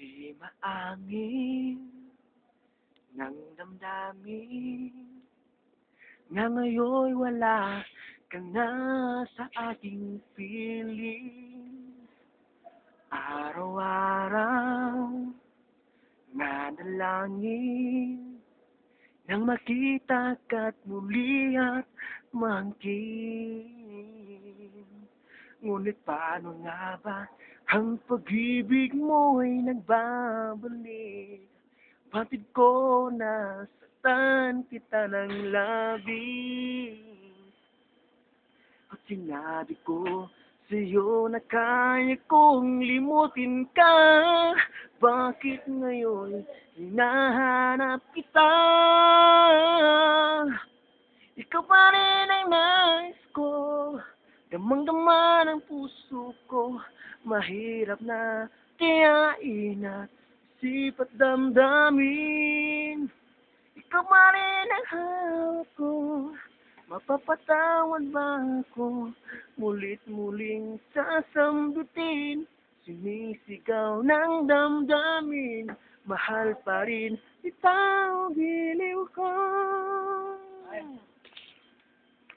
Di maangin ng damdamin na ngayon'y wala ka na sa aking piling. Araw-araw nadalangin nang makita ka't muli at maangkin. Ngunit paano nga ba ang pag-ibig mo'y nagbabalik? Batid ko nasaktan kita ng labis. At sinabi ko sa'yo na kaya kong limutin ka. Bakit ngayon hinahanap kita? Ikaw pa rin ang nais ko, damang-dama ng puso ko. Mahirap na tiyain at isip at damdamin. Ikaw pa rin ang hawak ko, mapapatawad ba ako? Mulit-muling sasambutin, sinisigaw ng damdamin. Mahal pa rin kita, giliw ko.